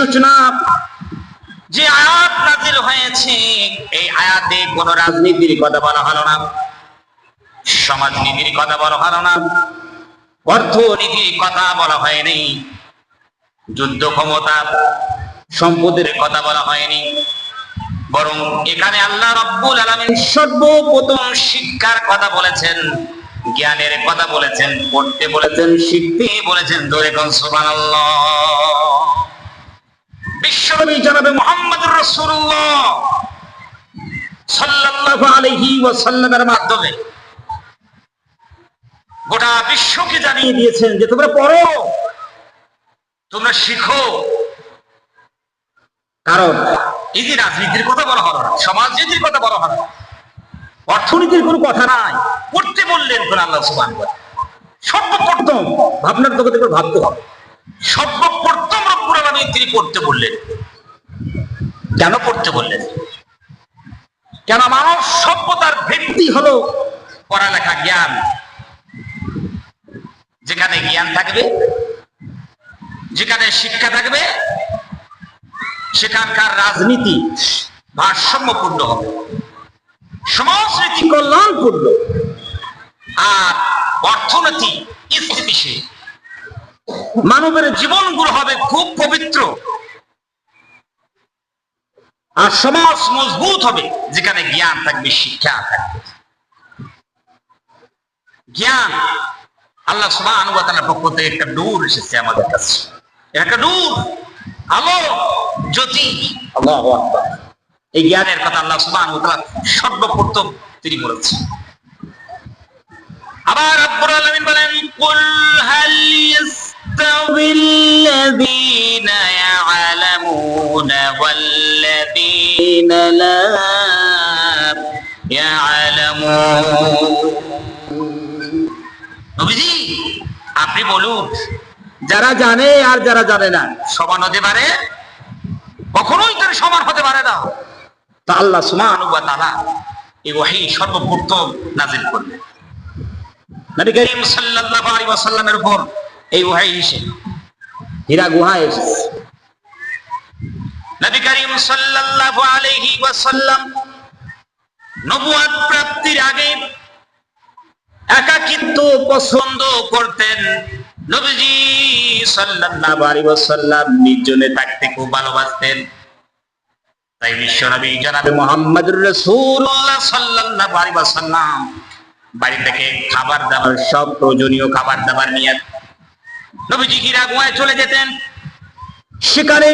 সূচনা যে আয়াত নাযিল হয়েছে, এই আয়াতে কোন রাজনীতির কথা বলা হলো না, সমাজনীতির কথা বলা হলো না, অর্থনীতির কথা বলা হয়নি, যুদ্ধ ক্ষমতা সম্পদের কথা বলা হয়নি, বরং এখানে আল্লাহ রাব্বুল আলামিন সর্বপ্রথম শিক্ষার কথা বলেছেন, জ্ঞানের কথা বলেছেন, পড়তে বলেছেন, শিখতে বলেছেন। ধরে কোন সুবহানাল্লাহ। বিশ্বনবী জনাবে মুহাম্মদুর রাসূলুল্লাহ সাল্লাল্লাহু আলাইহি ওয়াসাল্লামের মাধ্যমে গোটা বিশ্বকে জানিয়ে দিয়েছেন যে তোমরা পড়ো, তোমরা শিখো। কারণ এই যে রাজনীতির কথা বলা হলো না, সমাজনীতির কথা বলা হলো না, অর্থনীতির কোনো কথা নাই, পড়তে বললেন কোন আল্লাহ সুবহানাহু ওয়া তাআলা। সর্বপ্রথম ভাবনার জগতে করে ভাবতে হবে, সর্বপ্রথম রব্বুল আলামিন তিনি পড়তে বললেন। কেন পড়তে বললেন? কেন? মানব সভ্যতার ভিত্তি হলো পড়ালেখা, জ্ঞান। যেখানে জ্ঞান থাকবে, যেখানে শিক্ষা থাকবে, সেখানকার রাজনীতি ভারসাম্যপূর্ণ হবে, সমাজনীতি কল্যাণপূর্ণ, আর অর্থনীতি স্থিতিশীল। মানবের জীবনগুলো হবে খুব পবিত্র, আর সমাজ মজবুত হবে যেখানে জ্ঞান থাকবে, শিক্ষা থাকবে। জ্ঞান আল্লাহ সুবহানাহু ওয়া তাআলার পক্ষ থেকে একটা নূর এসেছে আমাদের কাছে, একটা নূর, আলো, জ্যোতি। আল্লাহু আকবার। এই জ্ঞানের কথা আল্লাহ সুবহানাহু ওয়া তাআলা সর্বপ্রথম তিনি বলেছেন। আবার রব্বুল আলামিন বলেন, কুল হাল ইয়াস্তাবিল্লাযীনা ইয়া'লামুনা ওয়াল্লাযীনা লা ইয়া'লামুন। নবীজি আপনি বলুন, যারা জানে আর যারা জানে না সমান হতে পারে? কখনোই তারা সমান হতে পারে না। তা আল্লাহ সুবহানাহু ওয়া তাআলা এই ওহী সর্বপ্রথম নাযিল করলেন নবী করিম সাল্লাল্লাহু আলাইহি ওয়াসাল্লামের উপর। এই ওহী এসে হীরা গুহায় এসেছে। নবী করিম সাল্লাল্লাহু আলাইহি ওয়াসাল্লাম নবুয়ত প্রাপ্তির আগে একাকিত্ব পছন্দ করতেন। নবীজি সাল্লাল্লাহু আলাইহি ওয়াসাল্লাম নির্জনে থাকতে খুব ভালোবাসতেন। তাই বিশ্বনবী জনাবে মুহাম্মদুর রাসূলুল্লাহ সাল্লাল্লাহু আলাইহি ওয়াসাল্লাম বাড়ি থেকে খাবার দাবার, সব প্রয়োজনীয় খাবার দাবার নিয়ে নবীজি হীরা গুহায় চলে যেতেন। সেখানে